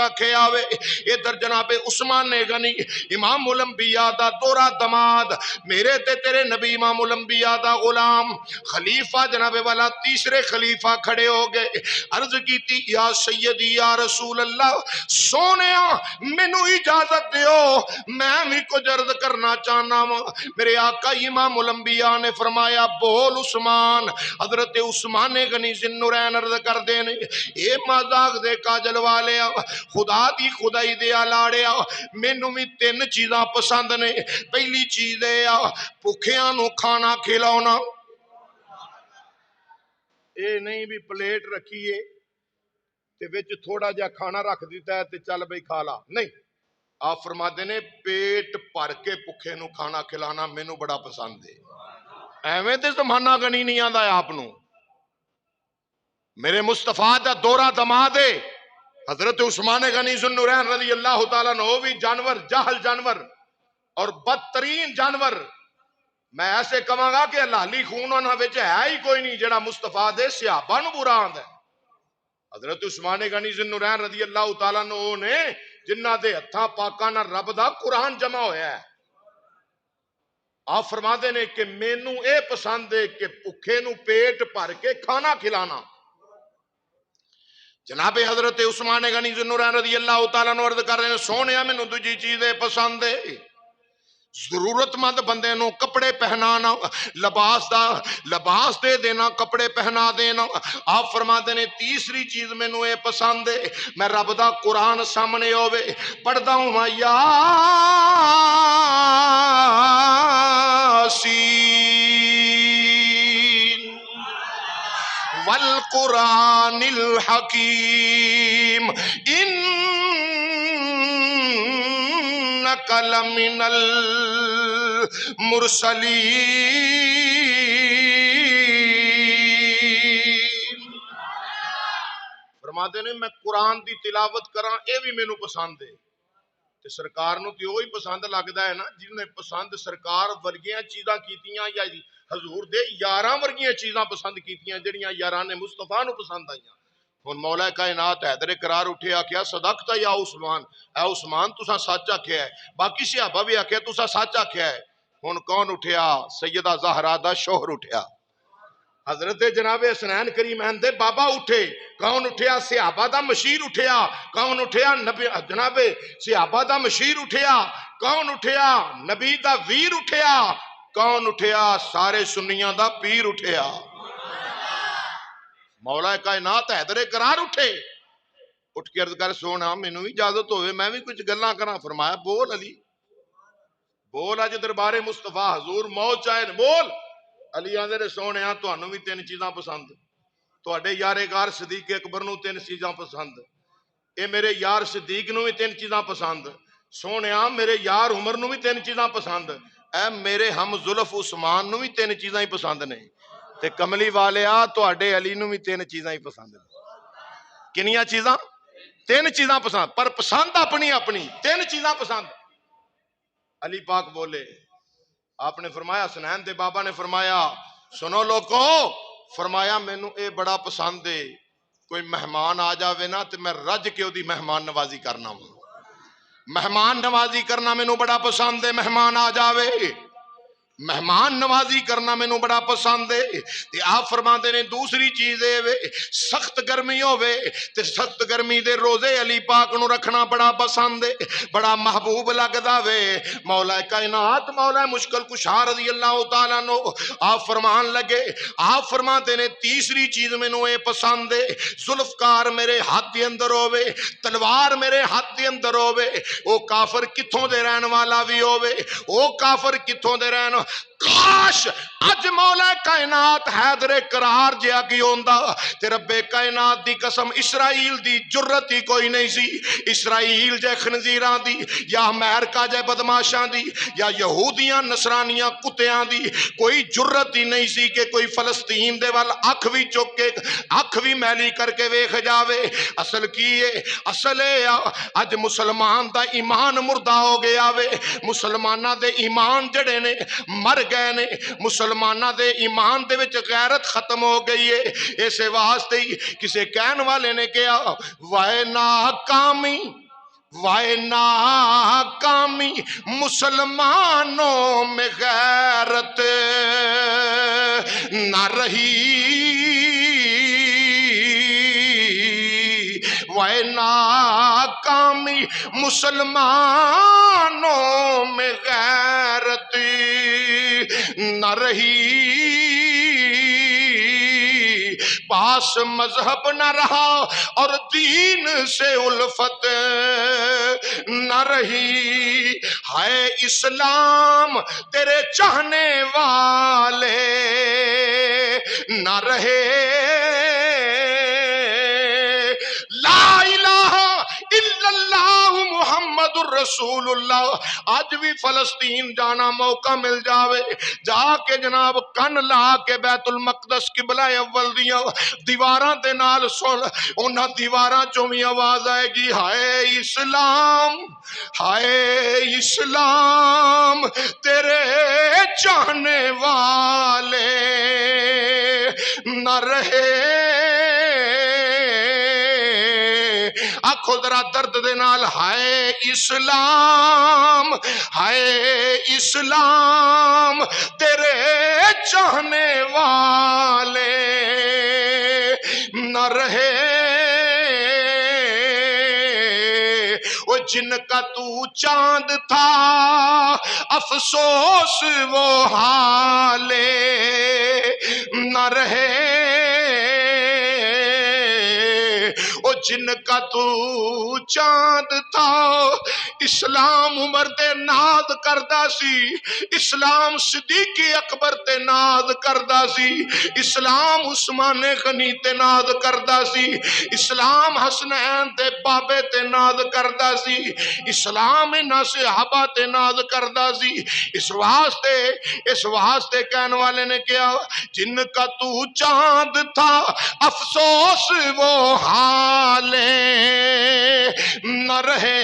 رکھے آوے ادھر جناب عثمان غنی امام الانبیاء دا دورہ دماد میرے تے تیرے نبی امام الانبیاء دا غلام خلیفہ جناب والا تیسرے خلیفہ کھڑے ہو گئے عرض کی تھی یا سیدی یا رسول اللہ سونیا مینوں اجازت دیو میں بھی کچھ عرض کرنا چاہنا ہوں میرے آقا امام الانبیاء نے فرمایا بول عثمان حضرت عثمان غنی ذوالنورین عرض کر دینے اے مذاق دے کاجل والے خدا دی خدائی دیا لاڑیا مینوں بھی تین چیزاں پسند نے پہلی چیز ہے بھوکیاں نو کھانا کھلاونا اے نہیں بھی پلیٹ رکھیے تے وچ تھوڑا جا کھانا رکھ دیتا ہے تے چل بھئی کھا لا نہیں آپ فرماتے نے پیٹ بھر کے بھوکے نو کھانا کھلانا مینوں بڑا پسند ہے ایویں تے زمانہ غنی نہیں آندا ہے آپ نو میرے مصطفیٰ دا دورہ دماد ہے حضرت عثمان غنی ذوالنورین رضی اللہ تعالیٰ عنہ بھی جانور جاہل جانور اور بدترین جانور میں ایسے کہاں گا کہ حلالی خون انہاں وچ ہے ہی کوئی نہیں جڑا مصطفیٰ دے صحابہ نو برا آندا ہے حضرت عثمان غنی ذوالنورین رضی اللہ تعالیٰ عنہ نے جنہ دے ہتھاں پاکاں نال رب دا قرآن جمع ہویا ہے آپ فرماتے نے کہ مینوں اے پسند ہے کہ بھوکے نو پیٹ بھر کے کھانا کھلانا جناب حضرت عثمان غنی ذوالنورین رضی اللہ تعالیٰ عنہ عرض کر رہے ہیں سونیا مینوں دوجی چیزیں پسند ہے ضرورت مند بندے نو کپڑے پہنانا لباس دے دینا کپڑے پہنا دینا آپ فرماتے نے تیسری چیز مینوں اے پسند ہے میں رب دا قرآن سامنے ہوئے پڑھدا ہوں یاسین والقرآن الحکیم انک لمن المرسلین فرماتے نے میں قرآن دی تلاوت کراں اے بھی مینوں پسند ہے تے سرکار نو تے وہی پسند لگدا ہے نا جن نے پسند سرکار ورگیاں چیزاں کیتیاں یا حضور دے یاراں ورگیاں چیزاں پسند کیتیاں جڑیاں یاراں نے مصطفیٰ نو پسند آئیاں ہن مولا کائنات حیدر قرار اٹھیا کیا صدقت یا عثمان اے عثمان تساں سچ آکھیا ہے باقی صحابہ بھی آکھیا تساں سچ آکھیا ہے ہن کون اٹھیا سیدہ زہرا دا شوہر اٹھیا حضرت جناب حسنین کریمین دے بابا اٹھے کون اٹھیا صحابہ دا مشیر اٹھیا کون اٹھیا نبی جناب صحابہ دا مشیر اٹھیا کون اٹھیا نبی دا ویر اٹھیا کون اٹھیا سارے سنیاں دا پیر اٹھیا مولا کائنات حیدر قرار اٹھے اٹھ کے عرض کر سونا مینوں بھی اجازت ہوئے میں بھی کچھ گلاں کراں فرمایا بول علی بول اج دربار مصطفیٰ حضور موت چاہے بول علی آندے نے سونے تانوں بھی تین چیزاں پسند تواڈے یار غار صدیق اکبر نو تین چیزاں پسند اے میرے یار صدیق نو بھی تین چیزاں پسند سونے میرے یار عمر نو بھی تین چیزاں پسند اے میرے ہم زلف عثمان نو بھی تین چیزاں ہی پسند نے تے کملی والیا تواڈے علی نو بھی تین چیزاں ہی پسند نے کنیاں چیزاں تین چیزاں پسند پر پسند اپنی اپنی تین چیزاں پسند علی پاک بولے آپ نے فرمایا حسنین دے بابا نے فرمایا سنو لوگو فرمایا مینوں اے بڑا پسند ہے کوئی مہمان آ جاوے نا تے میں رج کے او دی مہمان نوازی کرنا ہوں مہمان نوازی کرنا مینوں بڑا پسند ہے مہمان آ جاوے مہمان نوازی کرنا مینوں بڑا پسند ہے تے آپ فرماتے نے دوسری چیز ہے سخت گرمی ہوے تے سخت گرمی دے روزے علی پاک نو رکھنا بڑا پسند ہے بڑا محبوب لگدا وے مولا کائنات مولا مشکل کشا رضی اللہ تعالیٰ عنہ آپ فرمان لگے آپ فرماتے نے تیسری چیز مینوں اے پسند ہے ذوالفقار میرے ہاتھ دے اندر ہوے تلوار میرے ہاتھ دے اندر ہوے او کافر کتھوں دے رہن والا بھی ہوے او کافر کتھوں دے رہن کاش اج مولا کائنات حیدر قرار جیا کی ہوندا تے رب کائنات دی قسم اسرائیل دی جرت ہی کوئی نہیں سی اسرائیل جے خنزیراں دی یا امریکہ جے بدماشاں دی یا یہودیاں نصرانیاں کتیاں دی کوئی جرت ہی نہیں سی کہ کوئی فلسطین دے وال اکھ بھی چک کے اکھ بھی میلی کر کے ویکھ جاوے اصل کی ہے اصل ہے اج مسلمان دا ایمان مردہ ہو گیا وے مسلماناں دے ایمان جڑے نے مر گئے نے مسلمانہ دے ایمان دے وچ غیرت ختم ہو گئی ہے اسے واسطے ہی کسے کہن والے نے کہا وائے ناکامی وائے ناکامی مسلمانوں میں غیرت نہ رہی وائے ناکامی مسلمانوں میں غیرت نہ رہی پاس مذہب نہ رہا اور دین سے الفت نہ رہی ہے اسلام تیرے چاہنے والے نہ رہے لا الہ الا اللہ محمد الرسول اللہ آج بھی فلسطین جانا موقع مل جاوے جا کے جناب کن لا کے بیت المقدس قبلہ اول دیاں دیواراں دے نال سن انہاں دیواراں چوں بھی آواز آئے گی ہائے اسلام تیرے چاہنے والے نہ رہے آنکھوں ذرا درد دے نال ہائے اسلام تیرے چاہنے والے نہ رہے وہ جن کا تو چاند تھا افسوس وہ حالے نہ رہے جن کا تو چاند تھا اسلام عمر تے ناد کردا سی اسلام صدیق اکبر تے ناد کردا سی اسلام عثمان غنی تے ناد کردا سی اسلام حسنین تے بابے تے ناد کردا سی اسلام انہاں صحابہ تے ناد کردا سی اس واسطے کہنے والے نے کہا جن کا تو چاند تھا افسوس وہ نہ رہے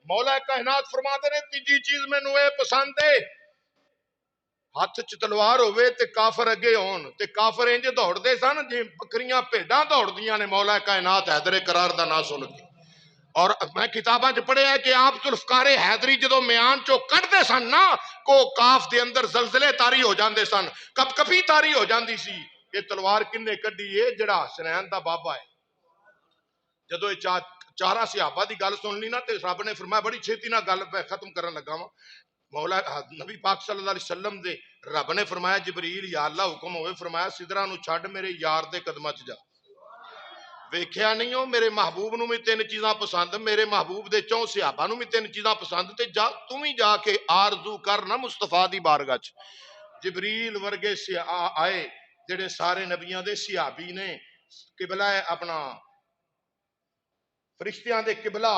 مولا کائنات فرما دے نے تیجی چیز میں نوے پسند ہے ہاتھ چ تلوار ہوئے تے کافر اگے ہون تے کافر انج دوڑ دے سن جی بکریاں بھیڈاں دوڑ دیاں نے مولا کائنات حیدر قرار دا نا سن کے اور میں کتاباں چ پڑھیا ہے کہ آپ ذوالفقار حیدری جدوں میان چوں کڈدے سن نا کو کاف دے اندر زلزلے تاری ہو جاندے سن کپ کپی تاری ہو جاندی سی یہ تلوار کنے کڈی ہے جڑا حسنین دا بابا ہے جدو یہ چارہ صحابہ دی گل سن لی نا تے رب نے فرمایا بڑی چھیتی نہ گل پہ ختم کرن لگا ہوں مولا نبی پاک صلی اللہ علیہ وسلم دے رب نے فرمایا جبریل یا اللہ حکم ہوئے فرمایا سدرہ نو چھڑ میرے یار دے قدمہ چ جا ویکھیا نہیں ہو میرے محبوب نو بھی تین چیزاں پسند میرے محبوب دے چوں صحابہ نو بھی تین چیزاں پسند تے جا تم ہی جا کے آرزو کرنا مصطفیٰ دی بارگاہ چ جبریل ورگے آئے جڑے سارے نبیاں دے صحابی نے قبلہ اپنا فرشتیاں دے قبلہ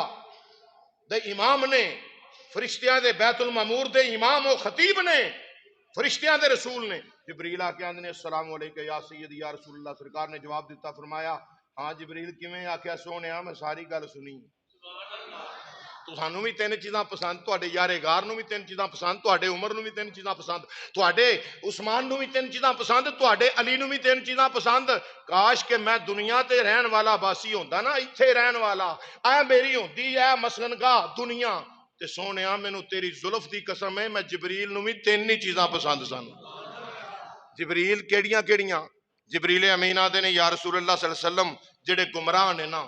دے امام نے فرشتیاں دے بیت المعمور دے امام و خطیب نے فرشتیاں دے رسول نے جبریل آکے آندے نے السلام علیکم یا سیدی یا رسول اللہ سرکار نے جواب دیتا فرمایا ہاں جبریل کیویں آکھیا سونے میں ساری گل سنی تو سانو بھی تین چیزاں پسند تواڈے یار غار نو بھی تین چیزاں پسند تواڈے عمر نو بھی تین چیزاں پسند تواڈے عثمان نو بھی تین چیزاں پسند تواڈے علی نو بھی تین چیزاں پسند کاش کہ میں دنیا تے رہن والا باسی ہوندا نا ایتھے رہن والا اے میری ہوندی اے مسکن گاہ دنیا تے سونیا مینوں تیری زلف دی قسم ہے میں جبریل نو بھی تین ہی چیزاں پسند سن جبریل کیڑیاں کیڑیاں جبریل امین آدے نے یا رسول اللہ صلی اللہ علیہ وسلم جڑے گمراہ نے نا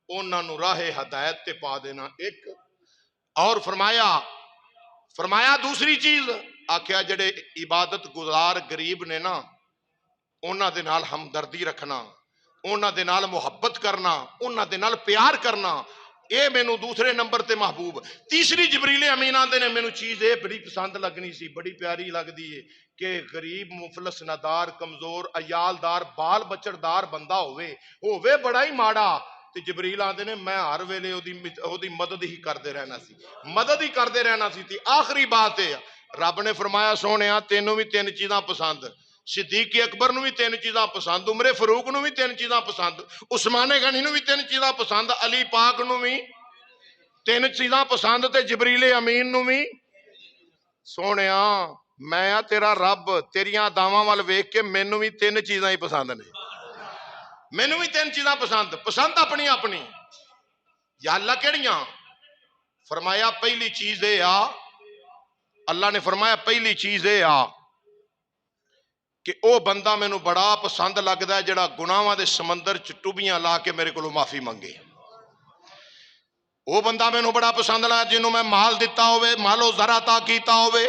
انہاں نو راہ ہدایت تے پا دینا ایک اور فرمایا دوسری چیز آکھیا جڑے عبادت گزار غریب نے نا انہاں دے نال ہمدردی رکھنا انہاں دے نال محبت کرنا انہاں دے نال پیار کرنا اے مینوں دوسرے نمبر تے محبوب تیسری جبریل امین آندے نے مینوں چیز اے بڑی پسند لگنی سی بڑی پیاری لگدی ہے کہ غریب مفلس ندار کمزور عیالدار بال بچڑدار بندہ ہووے بڑا ہی ماڑا تے جبریل آندے نے میں ہر ویلے او دی مدد ہی کردے رہنا سی تے آخری بات ہے رب نے فرمایا سونیا تینوں بھی تین چیزاں پسند صدیق اکبر نو بھی تین چیزاں پسند عمر فاروق نو بھی تین چیزاں پسند عثمان غنی نو بھی تین چیزاں پسند علی پاک نو بھی تین چیزاں پسند تے جبریل امین نو بھی سونیا میں آ تیرا رب، تیریاں دعواں وال ویکھ کے مینوں بھی تین چیزاں ہی پسند نے، مینوں بھی تین چیزاں پسند اپنی اپنی۔ یا اللہ کیڑیاں؟ فرمایا پہلی چیز اے آ، اللہ نے فرمایا پہلی چیز اے آ کہ او بندہ مینوں بڑا پسند لگدا ہے جڑا گناہاں دے سمندر چ ٹبیاں لا کے میرے کولوں معافی منگے۔ وہ بندہ مینوں بڑا پسند لگا جنہوں میں مال دیتا ہوئے، مالو زر عطا کیتا ہوئے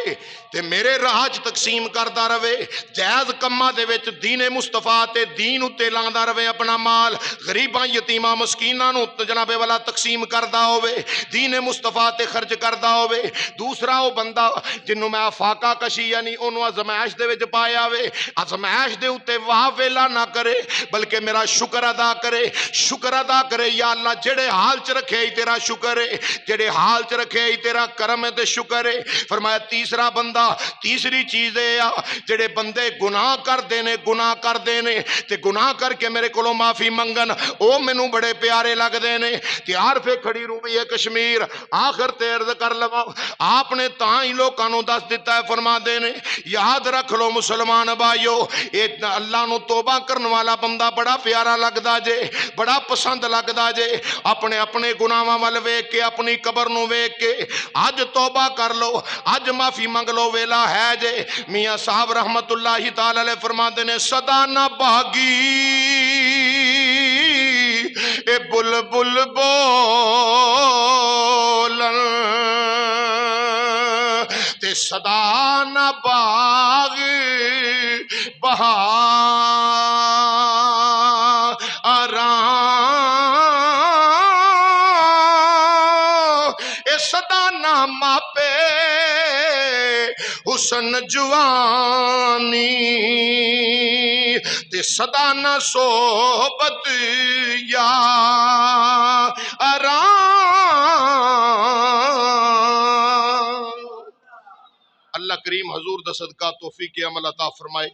تے میرے راہ چ تقسیم کردا رہے، جائز کماں دے وچ دین مصطفیٰ تے دین اُتے لاندا رہے، اپنا مال غریباں یتیماں مسکیناں نو جناب والا تقسیم کردا ہوئے، دین مصطفیٰ تے خرچ کردا ہوئے۔ دوسرا وہ بندہ جنہوں میں فاقہ کشی یعنی انہوں ازمائش دے وچ پایا ہوئے، ازمائش دے اُتے واہ ویلا نہ کرے بلکہ میرا شکر ادا کرے، شکر ادا کرے یا اللہ جڑے حال چ رکھے ہی تیرا شکر ہے، جڑے حال چ رکھے ہی تیرا کرم ہے تے شکر ہے۔ فرمایا تیسرا بندہ، تیسری چیز ہے جڑے بندے گناہ کر دینے، گناہ کر دینے تے گناہ کر کے میرے کولوں معافی منگن، او مینوں بڑے پیارے لگ دینے۔ تے عارف کھڑی رومی ہے کشمیر آخر تے عرض کر لواں، آپ نے تاں ہی لوکاں نوں دس دیتا ہے، فرما دینے یاد رکھ لو مسلمان بھائیو، اللہ نو توبہ کرن والا بندہ بڑا پیارا لگدا جے، بڑا پسند لگدا جے۔ اپنے اپنے گناہاں ول ویکھ کے، اپنی قبر نو ویکھ کے اج توبہ کر لو، اج معافی منگ لو، ویلا ہے جے۔ میاں صاحب رحمت اللہ تعالی علیہ فرماندے نے صدا نہ بھاگی اے بلبل بولن تے صدا نہ باغ بہار اے صدا نہ ماپے حسن جوانی تے صدا نہ صحبت یاران۔ اللہ کریم حضور دا صدقہ توفیق عمل عطا فرمائے۔